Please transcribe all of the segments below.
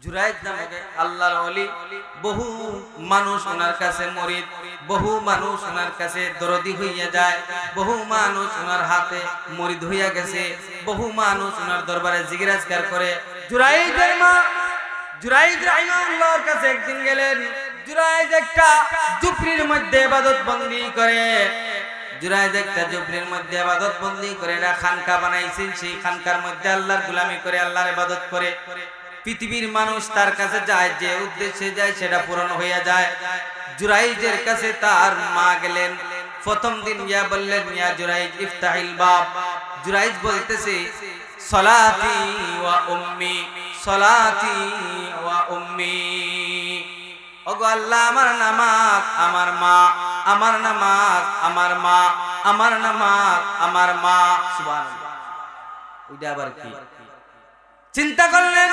জুরাইদ নামে আল্লাহর ওলি, বহু মানুষ ওনার কাছে মুরিদ, বহু মানুষ ওনার কাছে দরদি হইয়া যায়, বহু মানুষ ওনার হাতে মুরিদ হইয়া গেছে, বহু মানুষ ওনার দরবারে জিজ্ঞাসা করে। জুরাইদের মা জুরাইদ রাহিমাহুল্লাহর কাছে একদিন গেলেন। জুরাইদ একটা ঝুপড়ির মধ্যে ইবাদত বন্দি করে। জুরাইদ একটা ঝুপড়ির মধ্যে ইবাদত বন্দি করে এটা খানকা বানাইছেন। সেই খানকার মধ্যে আল্লাহর গোলামি করে, আল্লাহর ইবাদত করে। পৃথিবীর মানুষ তার কাছে যায়, যে উদ্দেশ্যে যায় সেটা পূরণ হইয়া যায়। জুরাইজের কাছে তার মা গেলেন। প্রথম দিন গিয়া বললেন, ইয়া জুরাইজ ইফতাহিল বাব। জুরাইজ বলতেছে, সলাতি ওয়া উম্মি, সলাতি ওয়া উম্মি। ওগো আল্লাহ, আমার নামাজ, আমার মা, আমার নামাজ, আমার মা, আমার নামাজ, আমার মা। সুবহানাল্লাহ। ওইটা আবার কি? চিন্তা করলেন,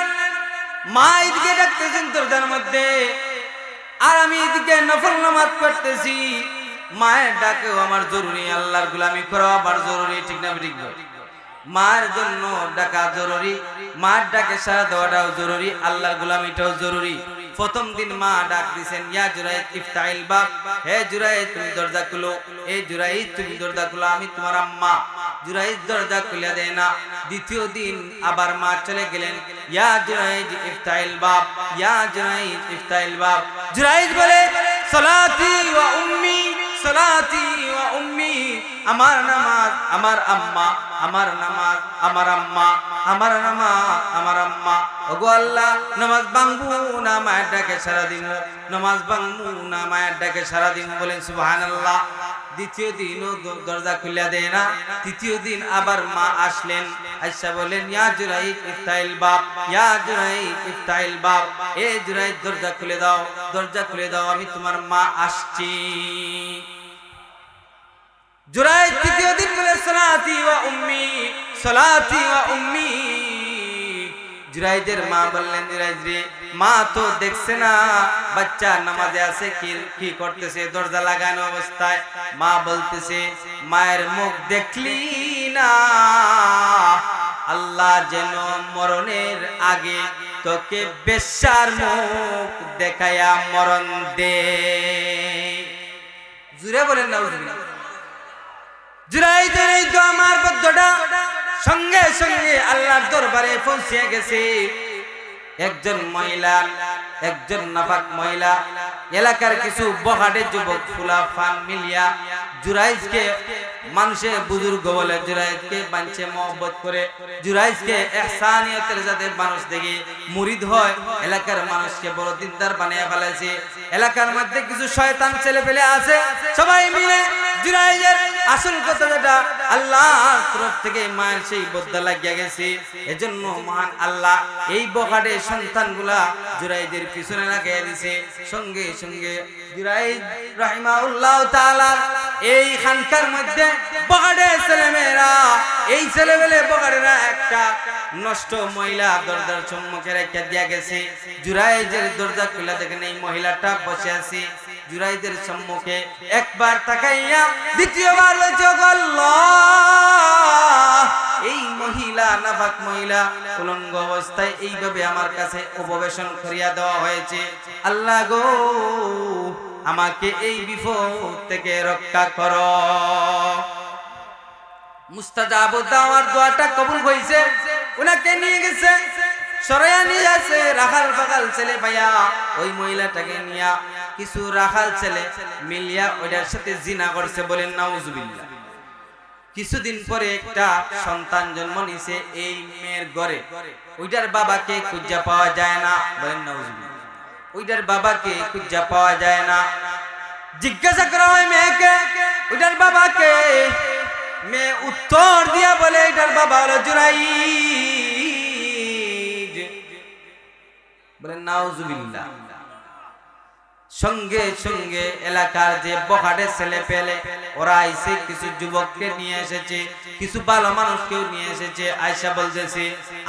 মা এদিকে ডাকতেছেন দরজার মধ্যে, আর আমি এদিকে নফল নামাজ পড়তেছি। মায়ের ডাকেও আমার জরুরি, আল্লাহর গোলামি করা আবার জরুরি, ঠিক না ঠিক না? মায়ের জন্য ডাকা জরুরি, মার ডাকে সাড়া দেওয়াটাও জরুরি, আল্লাহর গোলামিটাও জরুরি। প্রথম দিন মা ডাক দিছেন, ইয়া জুরাইদ ইফতাহিল বাব, হে জুরাইদ তুমি দরজা খুলো, এই জুরাইদ তুমি দরজা খুলো, আমি তোমার আম্মা। জুরাইদ দরজা খুলে দেয় না। দ্বিতীয় দিন আবার মা চলে গেলেন, ইয়া জুরাইদ ইফতাহিল বাব, ইয়া জুরাইদ ইফতাহিল বাব। জুরাইদ বলে, সলাতি ওয়া উম্মি, সলাতি ওয়া উম্মি। আমার নামাজ, আমার আম্মা, আমার নামাজ, আমার আম্মা, আমার নামাজ, আমার আম্মা। ওগো আল্লাহ, নামাজ ভাঙবো না মায়ের ডাকে সারা দিন, নামাজ ভাঙবো না মায়ের ডাকে সারা দিন। বলেন সুবহানাল্লাহ। দ্বিতীয় দিনও দরজা খুলে দেয় না। তৃতীয় দিন আবার মা আসলেন, আয়েশা বলেন, ইয়া জুরাইদ ইফতাহিল বাব, ইয়া জুরাইদ ইফতাহিল বাব। এ জুরাইদ দরজা খুলে দাও, দরজা খুলে দাও, আমি তোমার মা আসছি। জুরাইদ তৃতীয় দিন বলে, সলাতি ওয়া উম্মি, সলাতি ওয়া উম্মি। জুরাইদের মা বললেন, জুরাইদ রে, মা তো দেখছে না বাচ্চা নামাজে আছে, কি করতেছে দরজা লাগানো অবস্থায়। মা বলতেছে, মায়ের মুখ দেখলি না, আল্লাহ যেন মরণের আগে তোকে বেশ্যার মুখ দেখায়া মরণ দে। জুরে বলেন না। জুরাইদের এই দোয়া আমার বদ্ধটা সঙ্গে সঙ্গে আল্লাহর দরবারে পৌঁছে গেছে। একজন মহিলা, একজন নাপাক মহিলা, এলাকার কিছু বহাটে যুবক ফুলাফান মিলিয়া জুরাইজকে মানুষে বুজুর্গ বলে, জুরাইজকে বাঞ্চে মহব্বত করে, জুরাইজকে ইহসানিয়তের যাতে মানুষ দেখে মুরিদ হয়, এলাকার মানুষকে বড় দিনদার বানিয়ে ফেলেছে। এলাকার মধ্যে কিছু শয়তান ছেলে পেলে আছে, সবাই মিলে জুরাইজের আসল কথা যেটা আল্লাহর তরফ থেকে মায়ের সেই বদ্দা লাগিয়া গেছে। এজন্য মহান আল্লাহ এই বখাটে সন্তানগুলা জুরাইদের পিছনে লাগিয়ে দিছে। সঙ্গে সঙ্গে জুরাইদ রাহিমাহুল্লাহ তাআলা এই খানকার মধ্যে বখাটে ছেলেমেয়েরা, এই ছেলেমেয়ে বখাটেরা একটা নষ্ট মহিলা দরজার সম্মুখে রেখে দিয়া গেছে। জুরাইদের দরজা খুলে দেখেন এই মহিলাটা বসে আছে। জুরাইদের সম্মুখে একবার তাকাইয়া দ্বিতীয়বার বলছে, আল্লাহ, এই মহিলা নাফাক মহিলা উলঙ্গ অবস্থায় এইভাবে আমার কাছে উপবেশন করিয়া দেওয়া হয়েছে। আল্লাহ গো, আমাকে এই বিপদ থেকে রক্ষা করো। মুস্তাজাব দাওয়ার দোয়াটা কবুল হইছে। উনাকে নিয়ে গেছে, সরাইয়া নিয়ে আসে। রাখাল ফাখাল ছেলে ভাইয়া ওই মহিলাটাকে নিয়া কিছু রাখাল ছেলে মিলিয়া ওইটার সাথে জিনা করছে। বলেন নাউজুবিল্লাহ। কিছুদিন পরে একটা সন্তান জন্ম নিছে এই মেয়ের ঘরে। ওইটার বাবাকে খুঁজে পাওয়া যায় না। বলেন নাউজুবিল্লাহ। ওইটার বাবাকে খুঁজে পাওয়া যায় না। জিজ্ঞাসা করা হয় মেয়েকে, ওইটার বাবাকে। মেয়ে উত্তর দিয়া বলে, এটার বাবা হলো জুরাইদ। বলেন নাউজুবিল্লাহ। সঙ্গে সঙ্গে এলাকার যে বখাটে ছেলে পেলে ওরা আইসে, কিছু যুবককে নিয়ে এসেছে, কিছু ভালো মানুষকেও নিয়ে এসেছে। আয়েশা বলতেছে,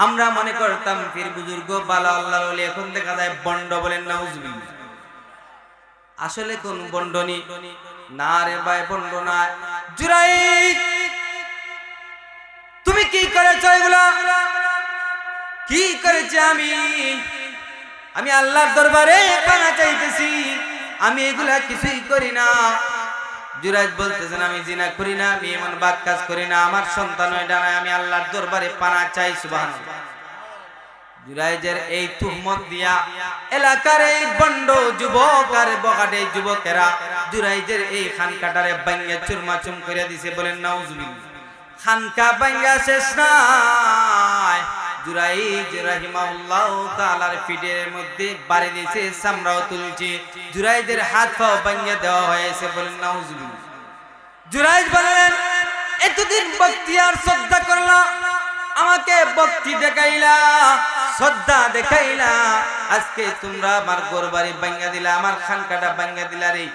আমরা মনে করতাম পীর বুজুর্গ ভালো আল্লাহর ওলি, এখন দেখা যায় বন্ড। বলেন নাউজুবিল্লাহ। আসলে কোন বন্ডনি না রে ভাই, বন্ড না। জুরাইদ, তুমি কি করেছো? এগুলা কি করেছি আমি? আমি আল্লাহর দরবারে পানা চাইতেছি, আমি এগুলা কিছুই করি না। জুরাইজ বলতেছেন আমি জিনা করি না, আমি এমন বাদ কাজ করি না, আমার সন্তান এটা নয়, আমি আল্লাহর দরবারে পানা চাই। সুবহানাল্লাহ। জুরাইজের এই তুহমত দিয়া এলাকার এই বন্ড যুবক আর বগাটে যুবকেরা জুরাইজের এই খানকাটারে ভাঙ্গা চুরমাচুম করে দিছে। বলেন নাউজুবিল্লাহ। খানকা ভাঙ্গা শেষ নাই, জুরাইজ রাহিমাহুল্লাহ তাআলার পিঠের মধ্যে বাড়ি দিয়েছে, চামড়াও তুলছে, জুরাইজের হাত পাও ভাঙ্গা দেওয়া হয়েছে। বলেন নাউজুবিল্লাহ। জুরাইজ বলেন এতদিন ভক্তি আর শ্রদ্ধা করলা, আমাকে ভক্তি দেখাইলা, শ্রদ্ধা দেখাইলা, আজকে তোমরা আমার ঘরবাড়ি ভাঙ্গা দিলা, আমার খানকাটা ভাঙ্গা দিলা রে।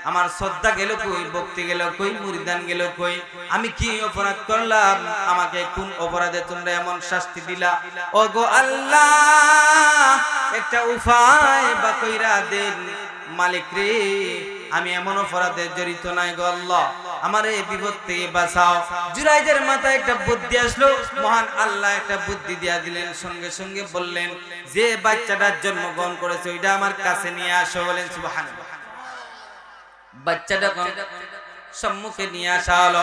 আমার শ্রদ্ধা গেল কই, ভক্তি গেল কই, মুরিদান গেল কই? আমি কি অপরাধ করলাম? আমাকে কোন অপরাধে তোমরা এমন শাস্তি দিলা? ও গো আল্লাহ, একটা উপায় বা কইরা দেন মালিক রে, আমি এমন অপরাধে জড়িত নাই গো আল্লাহ, আমার এই বিপদ থেকে বাঁচাও। জুরাইজের মাথায় একটা বুদ্ধি আসলো, মহান আল্লাহ একটা বুদ্ধি দিয়া দিলেন। সঙ্গে সঙ্গে বললেন যে বাচ্চাটার জন্মগ্রহণ করেছে ওইটা আমার কাছে নিয়ে আসো। বলেন সুবহানাল্লাহ। বাচ্চাটা সম্মুখে নিয়ে আসা হলো।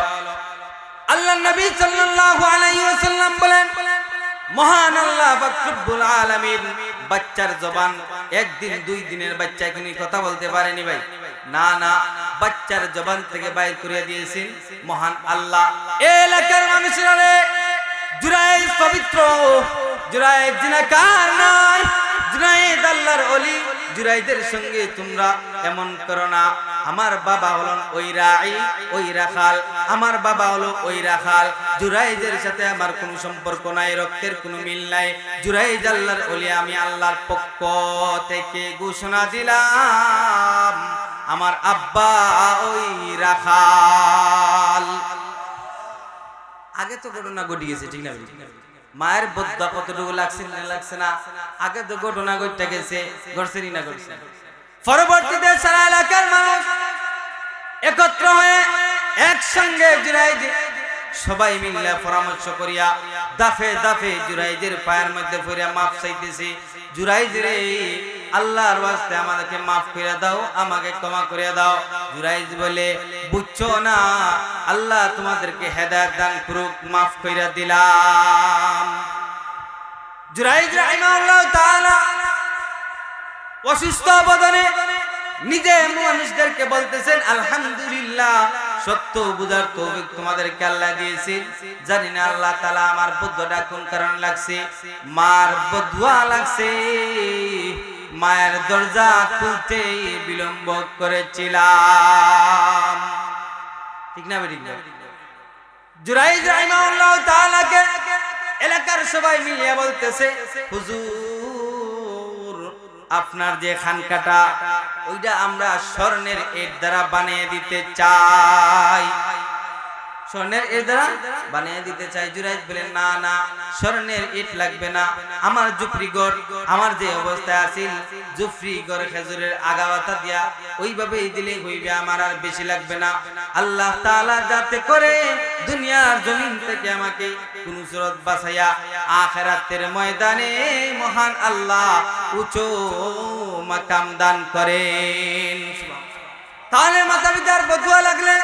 আল্লাহর নবী সাল্লাল্লাহু আলাইহি ওয়াসাল্লাম বলেন মহান আল্লাহ পাক রব্বুল আলামিন বাচ্চার জবান একদিন দুই দিনের বাচ্চা এখনই কথা বলতে পারেনি ভাই, না না, বাচ্চার জবান থেকে বাইর করে দিয়েছেন মহান আল্লাহ। এলাকার মানুষেরা রে, জুরাইজ পবিত্র, জুরাইজ জিনাকার নয়, জুরাইজ আল্লাহর ওলি। জুরাইজের সঙ্গে তোমরা এমন করো না। আমার বাবা হলেন ওই রাঈ, ওই রাখাল, আমার বাবা হলো ওই রাখাল। জুরাইজের সাথে আমার কোনো সম্পর্ক নাই, রক্তের কোনো মিল নাই। জুরাইজ আল্লাহর ওলি, আমি আল্লাহর পক্ষ থেকে ঘোষণা দিলাম আমার আব্বা ওই রাখাল। আগে তো ঘটনা ঘটে গেছে, ঠিক না? মায়ের বদ্দা কতটুকু লাগছে না লাগছে না, আগে তো ঘটনা ঘটে গেছে, ঘটছে না ঘটছে। পরবর্তীতে সারা এলাকার মানুষ একত্র হয়ে একসঙ্গে জুরাইজ সবাই মিলে পরামর্শ করিয়া দাফে দাফে জুরাইজের পায়ের মধ্যে পড়িয়া মাফ চাইতেছি। জুরাইজ রে, আল্লাহর ওয়াস্তে আমাদেরকে মাফ করে দাও, আমাকে ক্ষমা করে দাও। জুরাইজ বলে বুঝছো না, আল্লাহ তোমাদেরকে হেদায়েত দান করুক, মাফ করে দিলাম। জুরাইজ রাহিমাহুল্লাহ তাআলা অসুস্থ বদনে নিজে মানুষদেরকে বলতেছেন আলহামদুলিল্লাহ, সত্য বুঝার তৌফিক তোমাদেরকে আল্লাহ দিয়েছেন। জানি না আল্লাহ তাআলা আমার বদুয়াটা কোন কারণে লাগছে, মার বদুয়া লাগছে, মায়ের দরজা খুলতে বিলম্ব করেছিলাম, ঠিক না বেঠিক না? জুরাইজ রাহিমাহুল্লাহ তাআলাকে এলাকার সবাই মিলে বলতেছে হুজুর, আপনার যে খানকাটা ওইটা আমরা স্বর্ণের এর দ্বারা বানিয়ে দিতে চাই, স্বর্ণের এর দ্বারা বানিয়ে দিতে চাই। জুরাইজ বলেন না না, স্বর্ণের ইট লাগবে না, আমার জুফরিগড়, আমার যে অবস্থায় আছিল জুফরিগড় খেজুরের আগাওয়াতা দিয়া ওইভাবেই দিলে হইবে, আমার আর বেশি লাগবে না। আল্লাহ তাআলা যাতে করে দুনিয়ার জমিন থেকে আমাকে কোন সুরত বাঁচাইয়া আখিরাতের ময়দানে মহান আল্লাহ উঁচু মাকাম দান করেন। তাহলে মাতা পিতার বদুয়া লাগলে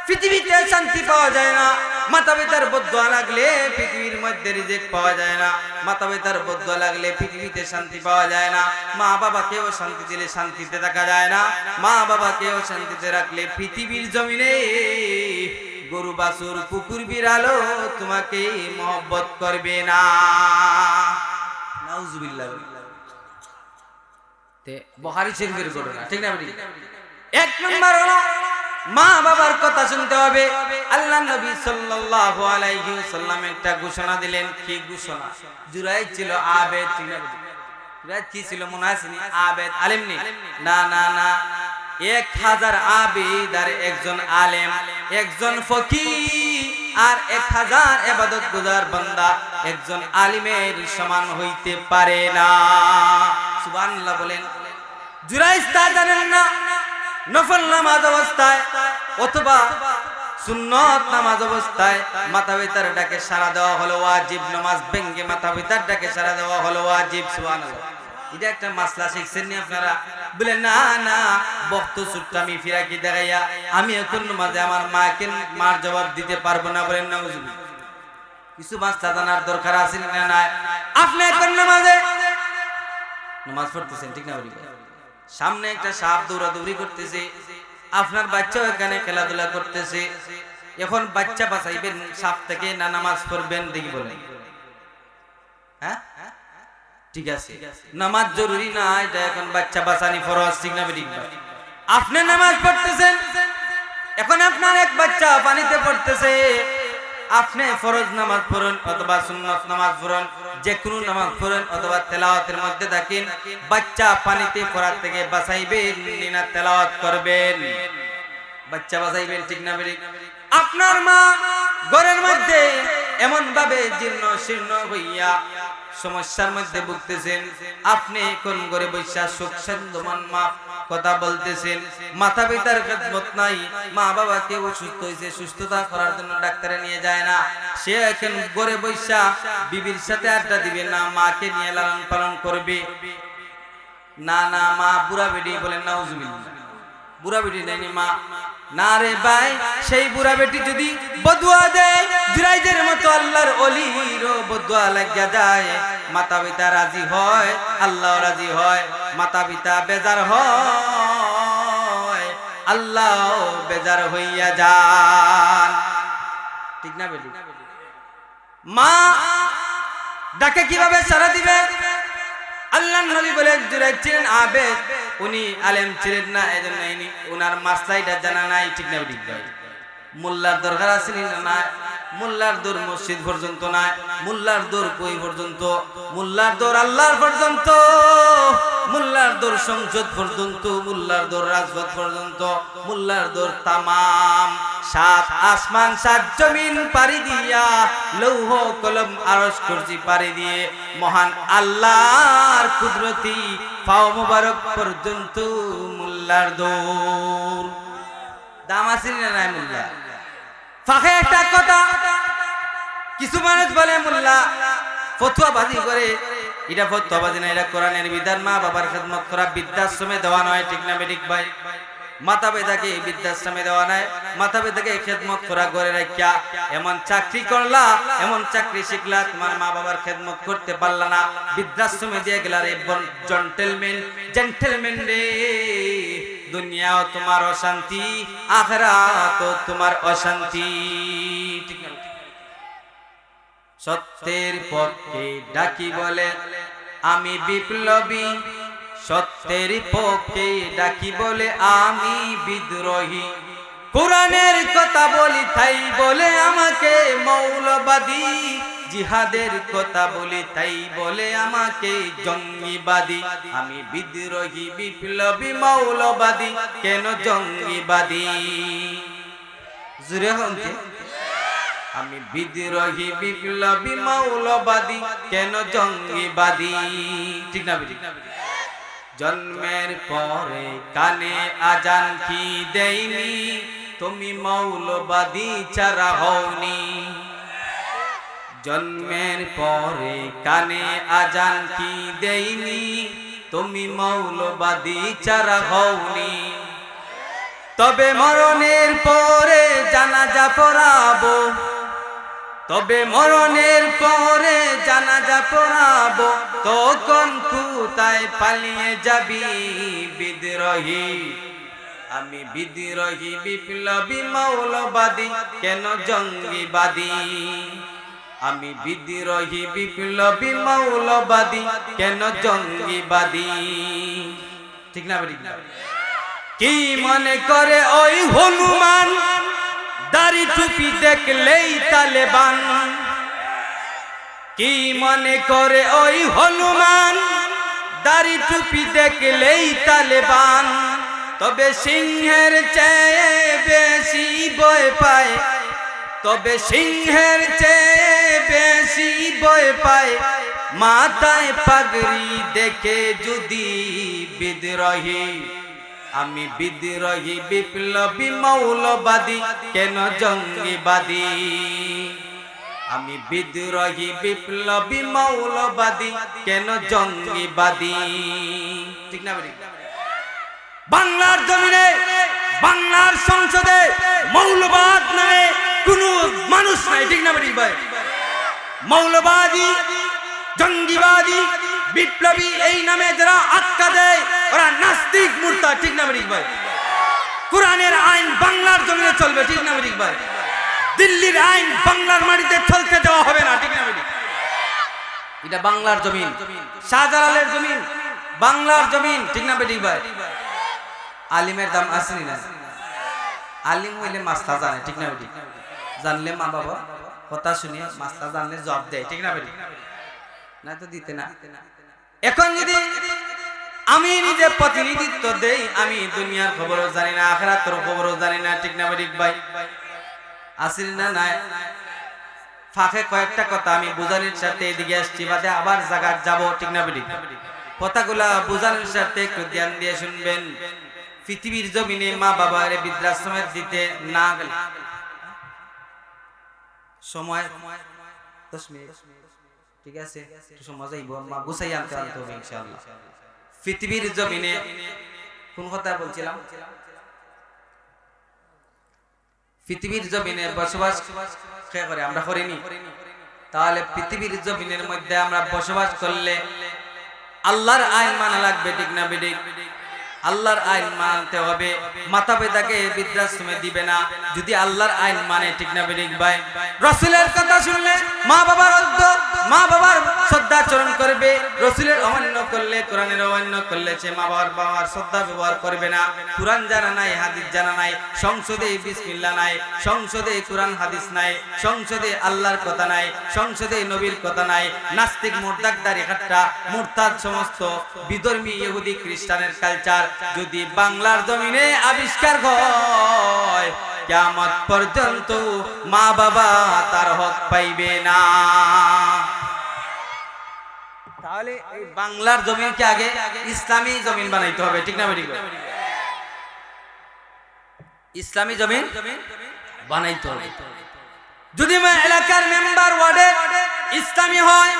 পৃথিবীতে শান্তি পাওয়া যায় না, মাতা পিতার বদুয়া লাগলে পৃথিবীর মধ্যে রিজিক পাওয়া যায় না, মাতা পিতার বদুয়া লাগলে পৃথিবীতে শান্তি পাওয়া যায় না। মা বাবাকেও শান্তি দিলে শান্তিতে থাকা যায় না, মা বাবাকেও শান্তিতে রাখলে পৃথিবীর জমিনে গরু বাছুর কুকুর বিড়ালও তোমাকে মহব্বত করবে না। নাউজুবিল্লাহ। তে বুখারী শরীফের ঘটনা, ঠিক না? এক নম্বর হলো মা বাবার কথা শুনতে হবে। আল্লাহ নবী সাল্লাল্লাহু আলাইহি ওয়াসাল্লাম একটা ঘোষণা দিলেন। কি ঘোষণা? জুরাইজ ছিল আবেদ, ঠিক না? জুরাইজ কি ছিল মনে আছে? আবেদ, আলেম নি? না না না, 1000 আবেদ আর একজন আলেম, একজন ফকিহ আর 1000 ইবাদত গুজার বান্দা একজন আলিমের সমান হইতে পারে না। সুবহানাল্লাহ বলেন। জুরাইজ তা জানেন না, নফল নামাজ অবস্থায় অথবা সুন্নত নামাজ অবস্থায় মাতা পিতার ডাকে সাড়া দেওয়া হলো ওয়াজিব, নামাজ ভেঙ্গে মাতা পিতার ডাকে সাড়া দেওয়া হলো ওয়াজিব। সুবহানাল্লাহ। এটা একটা মাসলা শিখছেন নি আপনারা? বলে না না, বক্ত সুট্টামি ফিরাকি দেখাইয়া আমি এখন নামাজে আমার মাকে মার জবাব দিতে পারবো না। বলেন না হুজুর, কিছু মাসলা জানার দরকার আছে না নাই? আপনি এখন নামাজে নামাজ পড়তেছেন, ঠিক না? সামনে একটা সাপ দৌড়াদৌড়ি করতেছে, আপনার বাচ্চাও এখানে খেলাধুলা করতেছে। এখন বাচ্চা বাঁচাইবেন সাপ থেকে না নামাজ পড়বেন? দেখি বলেন। হ্যাঁ ঠিক আছে, নামাজ জরুরি না, এটা এখন বাচ্চা বাঁচানি ফরজ, ঠিক না? আপনি নামাজ পড়তেছেন, এখন আপনার এক বাচ্চা পানিতে পড়তেছে, আপনি ফরজ নামাজ পড়েন অথবা সুন্নাত নামাজ পড়েন, যে কোনো নামাজ পড়েন অথবা তেলাওয়াতের মধ্যে থাকেন, বাচ্চা পানিতে পড়ার থেকে বাঁচাইবেন না তেলাওয়াত করবেন? বাচ্চা বাঁচাইবেন, ঠিক না? আপনার মা ঘরের মধ্যে এমন ভাবে জীর্ণ শীর্ণ হইয়া সমস্যার মধ্যে ভুগতেছেন, আপনি কোন ঘরে বৈশা সুখ সান্ত্বনা মা কথা বলতেছেন, মাথা পিতার খেদমত নাই, মা বাবা কেউ অসুস্থ হয়েছে, সুস্থতা করার জন্য ডাক্তারে নিয়ে যায় না, সে এখন ঘরে বৈশা বিবির সাথে আড্ডা দিবে না, মাকে নিয়ে লালন পালন করবে না? না, মা বুড়া বেটি, বলেন না নাউজুবিল্লাহ, বুড়া বেটি নেয়নি মা। না রে ভাই, সেই বুড়া বেটি যদি বদুয়া দেয়, জুরাইদের মতো আল্লাহর ওলির বদুয়া লাগিয়া যায়, মাতা পিতা রাজি হয়, আল্লাহ রাজি হয়, মাতা পিতা বেজার হয়, আল্লাহ বেজার হইয়া যান, ঠিক না বেটি? মা ডাকে কিভাবে সাড়া দিবে? আল্লাহর নবী বলেন, জুরাইদ ছিলেন আবেদ, উনি আলেম ছিলেন না, এজন্য উনার মাসলাইটা জানা নাই, ঠিক না? মোল্লার দরকার আছে না? মোল্লার দৌড় মসজিদ পর্যন্ত নাই, মোল্লার দৌড় কই পর্যন্ত? মোল্লার দৌড় আল্লাহর পর্যন্ত, মোল্লার দৌড় সংসদ পর্যন্ত, মোল্লার দৌড় রাজপথ পর্যন্ত, মোল্লার দৌড় তামাম সাত আসমান সাত জমিন পাড়ি দিয়া, লৌহ কলম আরশ কুরসি পাড়ি দিয়ে মহান আল্লাহর কুদরতি পাও মোবারক পর্যন্ত মোল্লার দৌড়। দাম আছে না নাই মোল্লা? ফাঁকে একটা কথা, কিছু মানুষ বলে মোল্লা ফতোয়াবাজি করে, এটা ফতোয়াবাজি না, এটা কোরআনের বিধান, মা বাবার খেদমত করা বৃদ্ধাশ্রমে দেওয়া নয়, ঠিক না বেঠিক ভাই? মাতা পিতাকে বৃদ্ধাশ্রমে দেওয়া নাই, মাতা পিতাকে খেদমত করা ঘরে রাখিয়া এমন চাকরি করলা, এমন চাকরি শিখলা, তোমার মা বাবার খেদমত করতে পারলা না, বৃদ্ধাশ্রমে দিয়ে গেলা রে জেন্টলম্যান, জেন্টলম্যান রে, দুনিয়াও তোমার অশান্তি, আখিরাতও তোমার অশান্তি, ঠিক না? সত্যের পক্ষে ডাকি বলে আমি বিপ্লবী, সত্যের পক্ষে ডাকি বলে আমি বিদ্রোহী, কোরআনের কথা বলি তাই বলে আমাকে মৌলবাদী, জিহাদের কথা বলি তাই বলে আমাকে জঙ্গিবাদী, আমি বিদ্রোহী বিপ্লবী মৌলবাদী, কেন জঙ্গিবাদী? জুড়ে হন্তে আমি বিদ্রোহী বিপ্লবী মৌলবাদী, কেন জঙ্গিবাদী, ঠিক না? জন্মের পরে কানে আজান কি দেয়নি, তুমি মৌলবাদী ছাড়া হওনি, জন্মের পরে কানে আজান কি দেয়নি, তুমি মৌলবাদী ছাড়া হওনি, তবে মরণের পরে জানাজা পড়াবো, তবে মরণের পরে জানাজা পড়াবো, তখন কোথায় পালিয়ে যাবি বিদ্রোহী? আমি বিদ্রোহী বিপ্লবী মৌলবাদী, কেন জঙ্গিবাদী? আমি বিদ্রোহী বিপ্লবী মৌলবাদী, কেন জঙ্গিবাদী, ঠিক না? কি মনে করে ওই হনুমান, দাড়ি টুপি দেখলেই তালেবান? কি মনে করে ওই হনুমান, দাড়ি টুপি দেখলেই তালেবান? তবে সিংহের চেয়ে বেশি ভয় পায়, তবে সিংহের চেয়ে বেশি ভয় পায়, মাথায় পাগড়ি দেখে যদি বিদ্রোহী। আমি বিদ্রোহী বিপ্লবী মৌলবাদী, কেন জঙ্গিবাদী? আমি বিদ্রোহী বিপ্লবী মৌলবাদী কেন জঙ্গিবাদী ঠিক না বলি বাংলার জমিনে বাংলার সংসদে মৌলবাদ নামে কোনো মানুষ নাই ঠিক না বলি ভাই মৌলবাদী জঙ্গিবাদী বিপ্লবী এই নামে যারা আখ্যা দেয় ওরা নাস্তিক মুরতাদ ঠিক না বলি ভাই কোরআনের আইন বাংলার জমিনে চলবে ঠিক না বলি ভাই দিল্লির আইন বাংলার মাটিতে চলতে দেওয়া হবে না ঠিক না বলি এটা বাংলার জমিন শাহজালালের জমিন বাংলার জমিন ঠিক না বেটি ভাই আলিমের দাম আছে না আলিম হইলে মাস্তা জানে ঠিক না বেটি জানলে মা বাবা কথা শুনিয়ে মাস্তা জানলে জব দেয় ঠিক না বেটি না তো দিতে না এখন যদি আমি নিজে প্রতিনিধিত্ব দেই আমি দুনিয়ার খবরও জানি না আখিরাতের খবরও জানি না ঠিক না বেটি ভাই আসিল না নাই ফাঁকে কয়েকটা কথা আমি বুঝানোর সাথে এদিকে আসছি বাদে আবার জায়গায় যাব ঠিক না বেটি কথাগুলা বুঝানোর সাথে একটু ধ্যান দিয়ে শুনবেন পৃথিবীর জমিনে মা বাবার বৃদ্ধাশ্রমে দিতে না গেলে সময় 10 মিনিট ঠিক আছে একটু সময় যাইব মা গুছাই আনতে হবে ইনশাআল্লাহ পৃথিবীর জমিনে কোন কথা বলছিলাম পৃথিবীর জমিনে বসবাস কে করে আমরা করিনি তাহলে পৃথিবীর জমিনের মধ্যে আমরা বসবাস করলে আল্লাহর আইন মানা লাগবে ঠিক না বেটি আল্লাহর আইন মানতে হবে মাতা পিতাকে বৃদ্ধাশ্রমে দিবে না যদি আল্লাহর আইন মানে ঠিক না বেটি ভাই রাসূলের কথা শুনলে মা বাবার শ্রদ্ধাচরণ করবে রাসূলের অমান্য করলে কোরআনের অমান্য করলে সে মা বাবার শ্রদ্ধা ব্যবহার করবে না কোরআন জানা নাই হাদিস জানা নাই সংসদে বিসমিল্লাহ নাই সংসদে কোরআন হাদিস নাই সংসদে আল্লাহর কথা নাই সংসদে নবীর কথা নাই নাস্তিক মুরতাদদারি হাট্টা মুরতাদ সমস্ত বিধর্মী ইহুদি খ্রিস্টানের কালচার যদি বাংলার জমিনে আবিষ্কার হয় কিয়ামত পর্যন্ত মা বাবা তার হক পাইবে না তাহলে এই বাংলার জমিনকে আগে ইসলামী জমিন বানাইতে হবে ঠিক না বেটি ইসলামী জমিন বানাইতে হবে যদি এলাকার মেম্বার ওয়ার্ডে ইসলামী হয়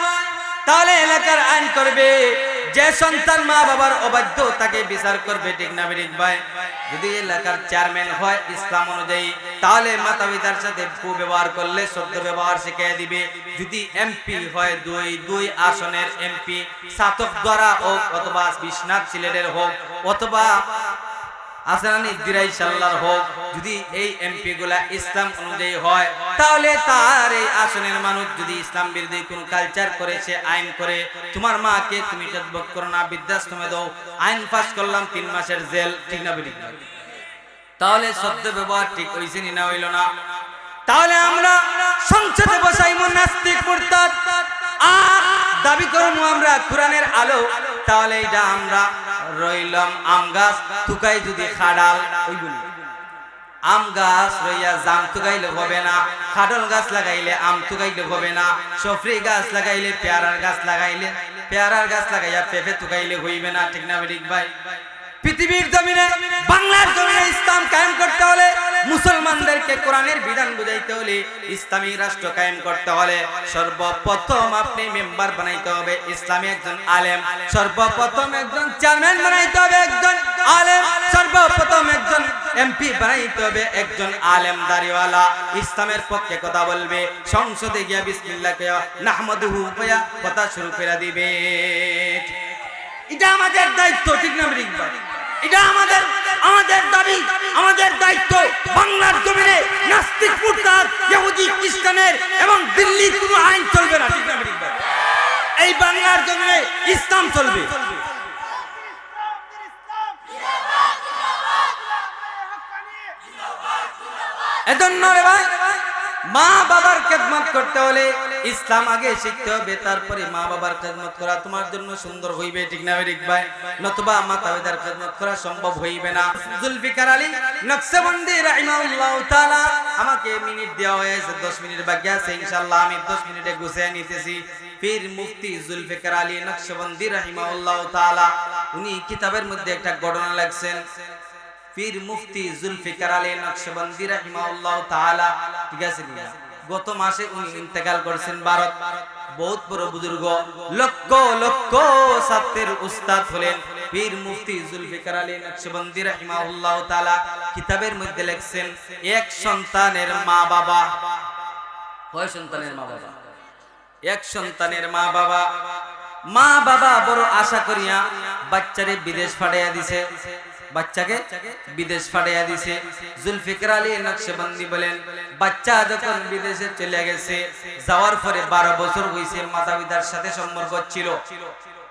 তাহলে এলাকার আইন করবে যে সন্তান মা বাবার অবাধ্য তাকে বিচার করবে ঠিক না বেটি ভাই যদি এলাকার চেয়ারম্যান হয় ইসলাম অনুযায়ী তাহলে মাতা পিতার সাথে ব্যবহার করলে সদ্য ব্যবহার শিখিয়ে দিবে যদি এমপি হয় দুই আসনের এমপি সাতক দ্বারা হোক অথবা বিশ্বনাথ সিলেটের হোক অথবা আসরানি দিরাই সাল্লার হোক যদি এই এমপি গুলা ইসলাম অনুযায়ী হয় তাহলে তার এই আসনের মানুষ যদি ইসলাম বিরোধী কোন কালচার করে সে আইন করে তোমার মাকে তুমি তদবক করো না বৃদ্ধাশ্রমে দাও আইন পাস করলাম 3 মাসের জেল ঠিক না বেটি তাহলে সদ্য ব্যবহার ঠিক হইছে না হইল না তাহলে আমরা সংসদে বসাই নাস্তিক মুরতাদ আর দাবি করব আমরা কোরআনের আলো তাহলে এটা আমরা রইলাম আম গাছ তুকাই যদি খাডাল ওইগুলি আম গাছ রইয়া জাম তুকাইলে হবে না খাডল গাছ লাগাইলে আম তুকাইলে হবে না সফরি গাছ লাগাইলে পেয়ারার গাছ লাগাইয়া পেঁপে তুকাইলে হইবে না ঠিক না বেটি ভাই পৃথিবীর জমিনে বাংলার জমিনে ইসলাম কায়েম করতে হলে মুসলমানদেরকে কোরআনের বিধান বুঝাইতে হলে ইসলামী রাষ্ট্র কায়েম করতে হলে সর্বপ্রথম আপনি মেম্বার বানাইতে হবে ইসলামী একজন আলেম সর্বপ্রথম একজন চেয়ারম্যান বানাইতে হবে একজন আলেম সর্বপ্রথম একজন এমপি বানাইতে হবে একজন আলেম দাড়িওয়ালা ইসলামের পক্ষে কথা বলবে সংসদে গিয়া বিসমিল্লাহ কয়া নাহমাদুহু কয়া কথা শুরু করে দিবে এটা আমাদের দায়িত্ব ঠিক না বেটি ভাই এটা আমাদের দাবি আমাদের দায়িত্ব বাংলার জমিনে নাস্তিক মুরতাদ ইহুদি খ্রিস্টানের এবং দিল্লির কোনো আইন চলবে না ঠিক না বেটি ভাই এই বাংলার জমিনে ইসলাম চলবে এজন্য রে ভাই মা বাবার খেদমত করতে হলে ইসলাম আগে শিখতে হবে তারপরে মা বাবার খেদমত করা তোমার জন্য সুন্দর হইবে ঠিক না বেটি ভাই নতুবা মাতা পিতার খেদমত করা সম্ভব হইবে না জুলফিকার আলী নকশবন্দি রাহিমাহুল্লাহ তাআলা আমাকে মিনিট দেওয়া হয়েছে 10 মিনিট বাকি আছে ইনশাআল্লাহ আমি 10 মিনিটে গুছিয়ে নিতেছি পীর মুফতি জুলফিকার আলী নকশবন্দি রাহিমাহুল্লাহ তাআলা উনি কিতাবের মধ্যে একটা ঘটনা লিখছেন পীর মুফতি জুলফিকার আলী নকশবন্দি রাহিমাহুল্লাহ তাআলা ঠিক আছে গত মাসে উনি ইন্তেকাল করেছেন। ভারত বহুত বড় বুজুর্গ, লক্ষ লক্ষ ছাত্রের উস্তাদ হলেন পীর মুফতি জুলফিকার আলী নকশবন্দি রাহিমাহুল্লাহ তাআলা। কিতাবের মধ্যে লিখছেন এক সন্তানের মা বাবা, কয় সন্তানের মা বাবা? এক সন্তানের মা বাবা। মা বাবা বড় আশা করিয়া বাচ্চারে বিদেশ পাঠাইয়া দিছে, বাচ্চাকে বিদেশ পাঠাইয়া দিছে। জুলফিকার আলী নকশবন্দি বলেন বাচ্চা যখন বিদেশে চলে গেছে, যাওয়ার পরে 12 বছর হইছে, মাতা পিতার সাথে সম্পর্ক ছিল।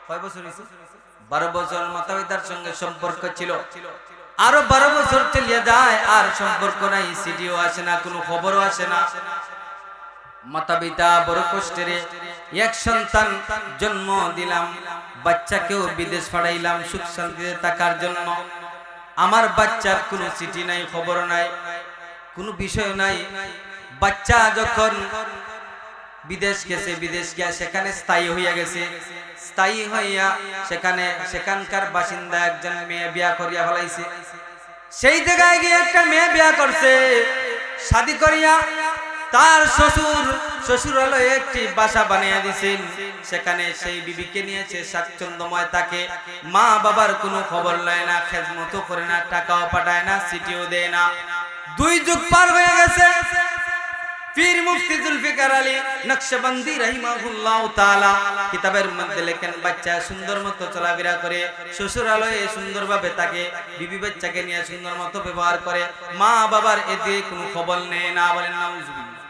কয় বছর হইছে? 12 বছর মাতা পিতার সঙ্গে সম্পর্ক ছিল। আরো 12 বছর চলে যায়, আর সম্পর্ক নাই, চিঠিও আসে না, কোনো খবরও আসে না। মাতা পিতা বড় কষ্টের এক সন্তান জন্ম দিলাম, বাচ্চাকেও বিদেশ পাঠাইলাম সুখ শান্তিতে থাকার জন্য। আমার বাচ্চার কোনো চিঠি নাই, খবর নাই, কোনো বিষয় নাই। বাচ্চা যখন বিদেশ গেছে, বিদেশ গিয়া সেখানে স্থায়ী হইয়া গেছে, স্থায়ী হইয়া সেখানকার বাসিন্দা একজন মেয়ে বিয়া করিয়া ফেলাইছে। সেই জায়গায় গিয়ে একটা মেয়ে বিয়া করছে, শাদী করিয়া তার শ্বশুরালয়ে একটি বাসা বানিয়ে দিয়েছেন। সেখানে সেই বিবিকে নিয়েছে, স্বাচ্ছন্দ্যময় থাকে। মা বাবার কোনো খবর লয় না, খেদমতও করে না, টাকাও পাঠায় না, চিঠিও দেয় না। 2 যুগ পার হয়ে গেছে। পীর মুফতি জুলফিকার আলী নকশবন্দি রাহিমাহুল্লাহ তাআলা কিতাবের মধ্যে লেখেন বাচ্চা সুন্দর মতো চলাফেরা করে, শ্বশুরালয়ে সুন্দরভাবে থাকে, বিবি বাচ্চাকে নিয়ে সুন্দর মতো ব্যবহার করে, মা বাবার এদিকে কোনো খবর নেই না। বলেন নাউজুবিল্লাহ।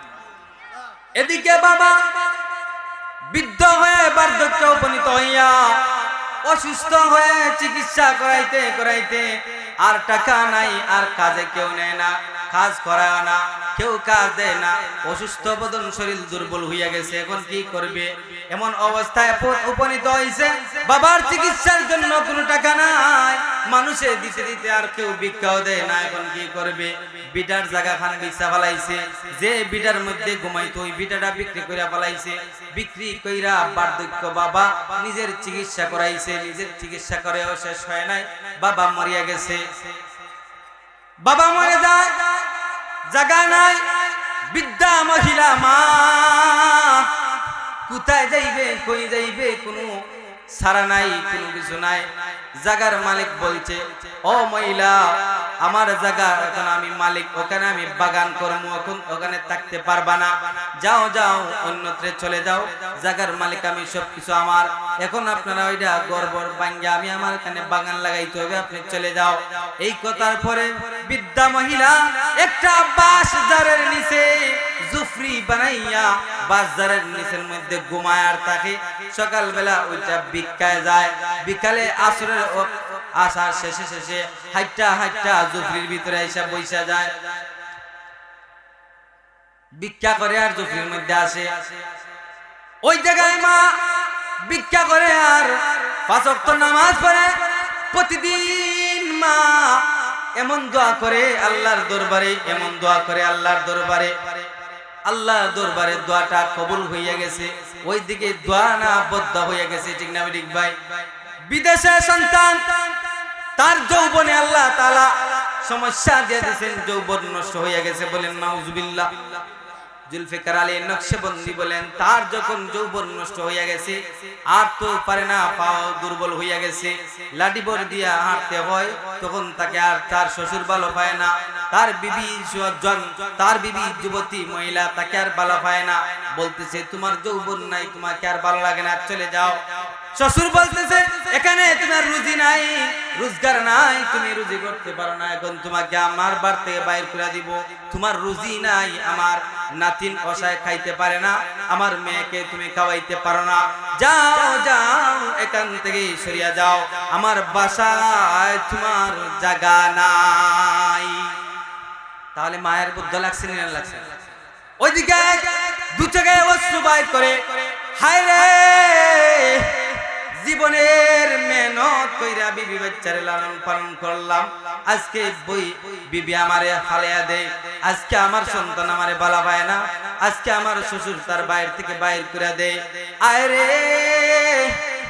এদিকে বাবা বৃদ্ধ হয়ে বার্ধক্য উপনীত হইয়া অসুস্থ হয়ে চিকিৎসা করাইতে করাইতে আর টাকা নাই, আর কাজে কেউ নেয় না, কাজ করায় না, কেউ কাজ দেয় না। অসুস্থ বদন, শরীর দুর্বল হইয়া গেছে। এখন কি করবে? এমন অবস্থায় উপনীত হইছে, বাবার চিকিৎসার জন্য কোনো টাকা নাই, মানুষে দিতে দিতে আর কেউ ভিক্ষাও দেয় না। এখন কি করবে? বিটার জায়গা খান বেচা ফেলাইছে, যে বিটার মধ্যে ঘুমাইতো ওই বিটাটা বিক্রি কইরা ফেলাইছে। বিক্রি কইরা বার্ধক্য বাবা নিজের চিকিৎসা করাইছে, নিজের চিকিৎসা করেও শেষ হয় নাই, বাবা মরিয়া গেছে। বাবা মরে যায়, জায়গা নাই, বৃদ্ধা মহিলা মা কোথায় যাইবে, কই যাইবে, কোনো সারা নাই, কোনো কিছু নাই। জায়গার মালিক বলছে, ও মহিলা, আমার জায়গা, এখন আমি মালিক, ওখানে আমি বাগান করবো, এখন ওখানে থাকতে পারবা না, যাও যাও অন্যত্রে চলে যাও, জায়গার মালিক আমি, সবকিছু আমার। এখন আপনারা ওইটা গড়বড় ভাঙ্গা আমি আমার এখানে বাগান লাগাইতে হবে, আপনি চলে যাও। এই কথার পরে বৃদ্ধা মহিলা একটা বাঁশঝাড়ের নিচে জুফরি বানাইয়া বাঁশঝাড়ের নিচের মধ্যে ঘুমায় আর থাকে। সকালবেলা ওইটা ভিক্ষায় যায়, বিকালে আসরের আসার শেষে শেষে হাইটা হাইটা জুফরির ভিতরে এসে বইসা যায়, ভিক্ষা করে আর জুফরির মধ্যে আসে। ওই জায়গায় মা ভিক্ষা করে আর 5 ওয়াক্ত নামাজ পড়ে। প্রতিদিন মা এমন দোয়া করে আল্লাহর দরবারে, এমন দোয়া করে আল্লাহর দরবারে, আল্লাহর দরবারে দোয়াটা কবুল হইয়া গেছে। ওইদিকে দোয়া না বদ্ধ হইয়া গেছে, ঠিক না ঠিক ভাই? বিদেশে সন্তান, তার যৌবনে আল্লাহ তাআলা সমস্যা দিয়ে দিয়েছেন, যৌবন নষ্ট হইয়া গেছে। বলেন নাউজুবিল্লাহ। জুলফিকার আলী নকশবন্দি বলেন তার যখন যৌবন নষ্ট হইয়া গেছে, আর তো পারে না, পাও দুর্বল হইয়া গেছে, লাঠিবর দিয়া হাঁটতে হয়, তখন তাকে আর তার শ্বশুর ভালো পায় না, তার বিবি যুবতী মহিলা তাকে আর ভালো পায় না, বলতেছে তোমার যৌবন নাই, তোমাকে আর ভালো লাগে না, চলে যাও। শ্বশুর বলতেছে এখানে তোমার রুজি নাই, রোজগার নাই, তুমি রুজি করতে পারো না, এখন তোমাকে আমার বাড়ি থেকে বাইর করে দিব, তোমার রুজি নাই, আমার নাতিন অসায় খাইতে পারে না, আমার মেয়েকে তুমি খাওয়াইতে পারো না, যাও যাও এখান থেকে সরিয়া যাও, আমার বাসায় তোমার জায়গা নাই। তাহলে মায়ের বুদ্ধ লাগছে না লাগছে? ওইদিকে 2 চোখে অশ্রু বাইর করে, হায় রে, জীবনের মেহনত কইরা বিবি বাচ্চারে লালন পালন করলাম, আজকে বিবি আমারে হালায়া দেয়, আজকে আমার সন্তান আমারে বালা পায় না, আজকে আমার শ্বশুর তার বাইরে থেকে বাইর করে দেয়। আয় রে,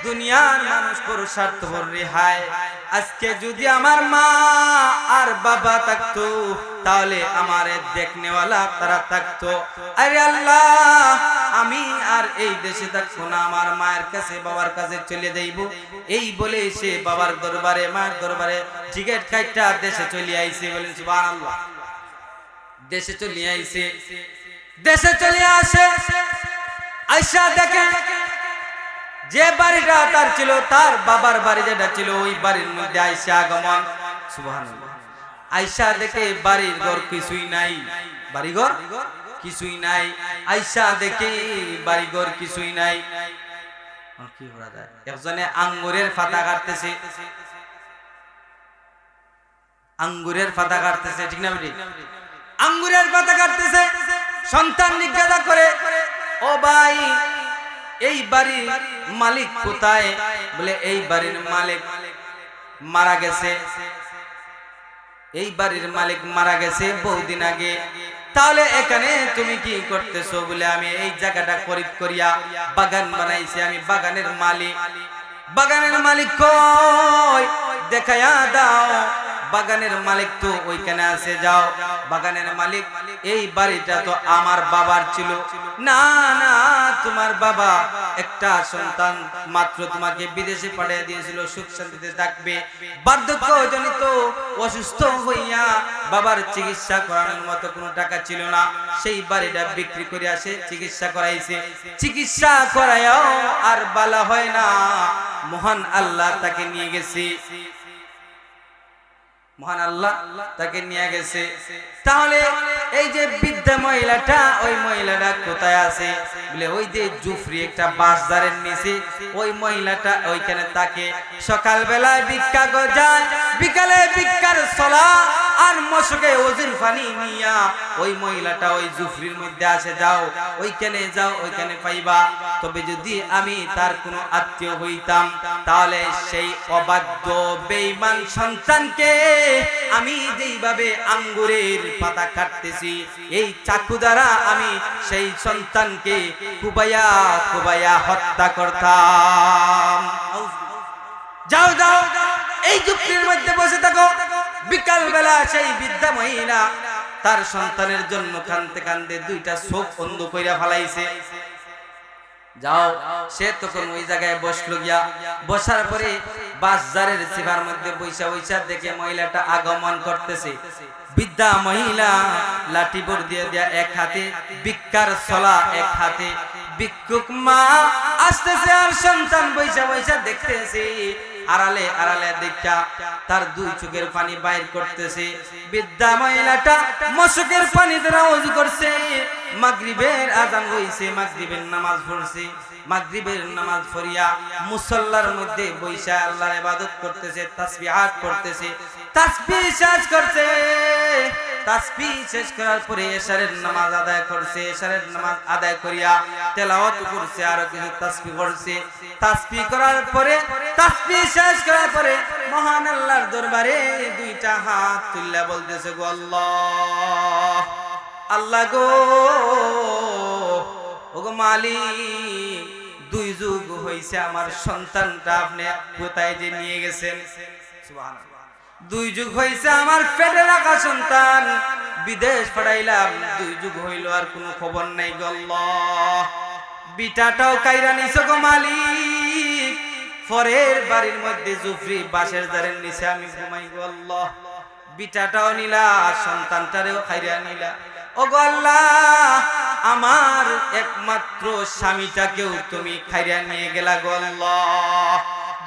দুনিয়ার মানুষ বড় স্বার্থপর রে, হায় আজকে যদি আমার মা আর বাবা থাকতো তাহলে আমার দেখনেওয়ালা তারা থাকতো। আরে আল্লাহ, আমি আর এই দেশে থাকবো না, আমার মায়ের কাছে বাবার কাছে চলে যাইব। এই বলে সে বাবার দরবারে মায়ের দরবারে টিকিট কাইটা দেশে চলে আইছে। বলেন সুবহানাল্লাহ। দেশে চলে আইছে, দেশে চলে আসে আয়সা দেখে যে বাড়িটা তার ছিল, তার বাবার বাড়ি যেটা ছিল, ওই বাড়ির মধ্যে আয়সা আগমন। সুবহানাল্লাহ। আয়সা দেখে বাড়ির ঘর কিছুই নাই, বাড়িঘর কিছুই নাই। আয়সা দেখে বাড়িঘর কিছুই নাই। কি করা যায়? একজনে আঙ্গুরের পাতা কাটতেছে, আঙ্গুরের পাতা কাটতেছে, ঠিক না বেটি? আঙ্গুরের পাতা কাটতেছে। সন্তান জিজ্ঞাসা করে, ও ভাই, এই বাড়ির মালিক কোথায়? বলে এই বাড়ির মালিক মারা গেছে, এই বাড়ির মালিক মারা গেছে বহুদিন আগে। তাহলে এখানে তুমি কি করতেছো? বলে আমি এই জায়গাটা খরিদ করিয়া বাগান বানাইছি, আমি বাগানের মালিক। বাগানের মালিক কই? দেখায়া দাও। বাগানের মালিক তো ওইখানে আছে, যাও। বাগানের মালিক, এই বাড়িটা তো আমার বাবার ছিল। না না, তোমার বাবা একটা সন্তান মাত্র তোমাকে বিদেশে পাঠিয়ে দিয়েছিল সুখ শান্তিতে থাকবে। বার্ধক্যজনিত অসুস্থ হইয়া বাবার চিকিৎসা করানোর মতো কোনো টাকা ছিল না, সেই বাড়িটা বিক্রি করে আসে চিকিৎসা করাইছে। চিকিৎসা করায়ও আর বালা হয় না, মহান আল্লাহ তাকে নিয়ে গেছে, মহান আল্লাহ তাকে নিয়ে গেছে। তাহলে এই যে বৃদ্ধা মহিলাটা, ওই মহিলাটা কোথায় আছে? বলে ওই যে জুফরি একটা বাসদারের নিচে ওই মহিলাটা ওইখানে থাকে। সকাল বেলায় ভিক্ষা করে যায়, বিকালে ভিক্ষার সলা আর মশকে ওজুর পানি নিয়া ওই মহিলাটা ওই জুফরির মধ্যে আসে। যাও ওইখানে, যাও ওইখানে পাইবা। তবে যদি আমি তার কোনো আত্মীয় হইতাম তাহলে সেই অবাধ্য বেঈমান সন্তানকে আমি যেইভাবে আঙ্গুরের পাতা কাটতেছি, এই চাকু দ্বারা আমি সেই সন্তানকে কুবাইয়া কুবাইয়া হত্যা করতাম। যাও যাও, এই যুক্তির মধ্যে বসে থাকো। বিকাল বেলা সেই বৃদ্ধা মহিলা তার সন্তানের জন্য কান্দতে কান্দতে দুইটা চোখ অন্ধ কইরা ফেলাইছে। যাও, সে তখন ওই জায়গায় বসলো। গিয়া বসার পরে বাজারের সিভার মধ্যে বৈশা বৈশা দেখে মহিলাটা আগমন করতেছে। বৃদ্ধা মহিলা লাঠি বোর দিয়ে দেয়া, এক হাতে ভিক্ষার ছলা, এক হাতে ভিক্ষুক মা আসতেছে, আর সন্তান বৈশা বৈশা দেখতেছে। আড়ালে আড়ালে দেখা তার দুই চোখের পানি বাইর করতেছে। বৃদ্ধা মহিলাটা মশকের পানি দ্বারা ওযু করছে। মাগরিবের আযান হইছে, মাগরিবের নামাজ পড়ছে। মাগরিবের নামাজ পড়িয়া মুসল্লার মধ্যে বৈশা আল্লাহর ইবাদত করতেছে, তাসবিহাত করতেছে, তাসবিহ শেষ করছে। তাসবিহ শেষ করার পরে এশারের নামাজ আদায় করছে। এশারের নামাজ আদায় করিয়া তেলাওয়াত করছে, আর কিছু তাসবিহ করছে। তাসবিহ করার পরে, তাসবিহ শেষ করার পরে মহান আল্লাহর দরবারে দুইটা হাত তুললা বলতেছে, গো আল্লাহ, আল্লাহ গো, ওগো মালিক, দুই যুগ হইছে আমার সন্তানটা আপনি কোথায় যে নিয়ে গেছেন। সুবহানাল্লাহ। দুই যুগ হইছে আমার পেটে রাখা সন্তান বিদেশ পাঠাইলাম, দুই যুগ হইল আর কোনো খবর নাই গো আল্লাহ। বিটাটাও কাইরা নিছো গো মালিক, পরের বাড়ির মধ্যে জুফরি বাঁশের জারের নিচে আমি ঘুমাই গো আল্লাহ। বিটাটাও নিলা, সন্তানটারেও খাইরা নিলা। ও গো আল্লাহ, আমার একমাত্র স্বামীটাকেও তুমি খাইরা নিয়ে গেলা গো আল্লাহ।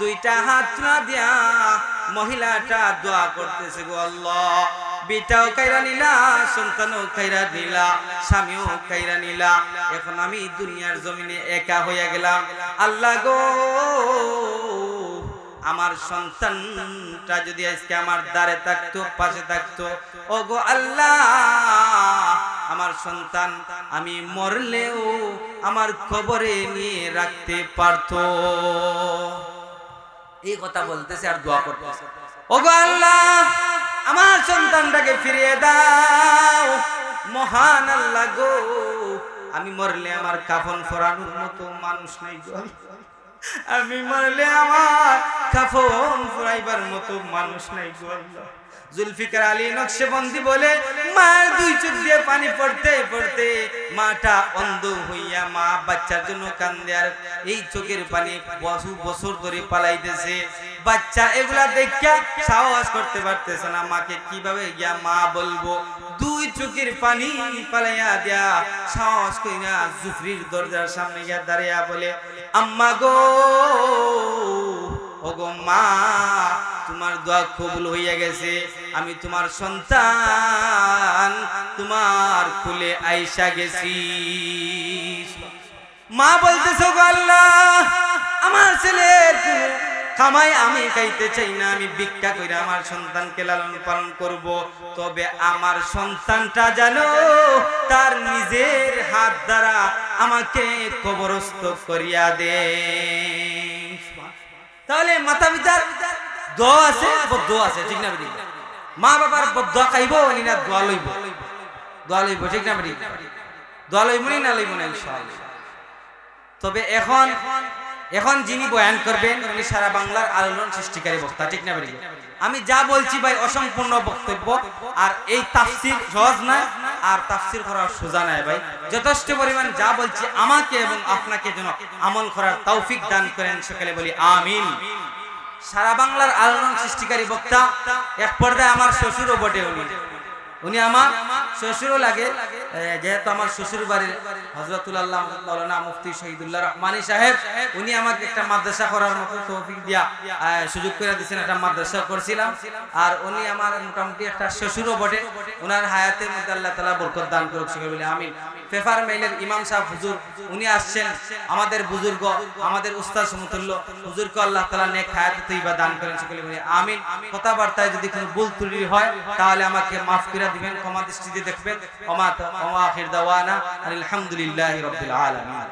দুইটা হাত না দিয়া মহিলাটা দোয়া করতেছে, গো আল্লাহ, বেটাও কাইরা নিলা, সন্তানও কাইরা নিলা, স্বামীও কাইরা নিলা। এখন আমি দুনিয়ার জমিনে একা হইয়া গেলাম। আল্লাহ গো, আমার সন্তানটা যদি আজকে আমার দ্বারে থাকতো, পাশে থাকতো, ও গো আল্লাহ, আমার সন্তান আমি মরলেও আমার কবরে নিয়ে রাখতে পারতো। এই কথা বলতেছে আর দোয়া করতেছে, ও গো আল্লাহ, আমার সন্তানটাকে ফিরিয়ে দাও। মহান আল্লাহ গো, আমি মরলে আমার কাফন পরানোর মতো মানুষ নাই গো। আমি মরলে আমার কাফন ফুরাইবার মতো মানুষ নাই গো আল্লাহ। জুলফিকার আলী নকশবন্দি বলে মায়ের দুই চোখ দিয়ে পানি পড়তে পড়তে মাটা অন্ধ হইয়া মা বাচ্চার জন্য কান্দে, আর এই চোখের পানি বছর ধরে পালাইতেছে। বাচ্চা এগুলা দেখা সাহস করতে পারতেছে না, মাকে কিভাবে গিয়া মা বলবো। দুই চোখের পানি পালাইয়া দেয়া সাহস কইরা জুফরির দরজার সামনে গিয়া দাঁড়িয়ে বলে, আম্মা গো, ওগো মা, তোমার দোয়া কবুল হইয়া গেছে, আমি তোমার সন্তান, তোমার কোলে আইসা গেছি। মা বলতেছো গো আল্লাহ, আমার ছেলের কামাই আমি খাইতে চাই না, আমি ভিক্ষা কইরা আমার সন্তানকে লালন পালন করব, তবে আমার সন্তানটা জানো তার নিজের হাত দ্বারা আমাকে কবরস্থ করিয়া দে। তাহলে মাতা পিতার দোয়া আছে, বদদোয়া আছে, ঠিক না বেটি? মা বাবার বদদোয়া খাইব না দোয়া লইব? দোয়া লইব, ঠিক না বেটি? দোয়া লইব না লইব না ইনশাআল্লাহ। তবে এখন যিনি বয়ান করবেন উনি সারা বাংলার আলোড়ন সৃষ্টিকারী বক্তা, ঠিক না বেটি? আমি যা বলছি ভাই অসম্পূর্ণ বক্তব্য, আর এই তাফসীর সহজ না, আর তাফসীর করা সোজা নয় ভাই। যথেষ্ট পরিমাণ যা বলছি আমাকে এবং আপনাকে যেন আমল করার তৌফিক দান করেন, সকলে বলি আমিন। সারা বাংলার আলোড়ন সৃষ্টিকারী বক্তা, এক পর্যায়ে আমার শ্বশুরও বটে। উনি আমার শ্বশুরও লাগে, যেহেতু আমার শ্বশুর বাড়ির হযরতুল আল্লাহ মাওলানা মুফতি শহীদুল্লাহ রহমানী সাহেব, উনি আমাকে একটা মাদ্রাসা করার মতো তৌফিক দিয়া সুযোগ করে দিয়েছেন, একটা মাদ্রাসা করছিলাম। আর উনি আমার মোটামুটি একটা শ্বশুরও বটে। ওনার হায়াতের মধ্যে আল্লাহ তাআলা বরকত দান করুক, সকলে বলি আমিন। পেপার মেইলের ইমাম সাহেব হুজুর, উনি আসছেন, আমাদের বুজুর্গ, আমাদের উস্তাদ সমতুল্য হুজুরকে আল্লাহ তাআলা নেক হায়াত তৈবা দান করেন, সকলে বলি আমিন। কথাবার্তায় যদি কোনো ভুল ত্রুটি হয় তাহলে আমাকে মাফ করে দিবেন, ক্ষমা দৃষ্টিতে দেখবেন। ওয়া আখির দাওয়ানা আলহামদুলিল্লাহি রাব্বিল আলামিন।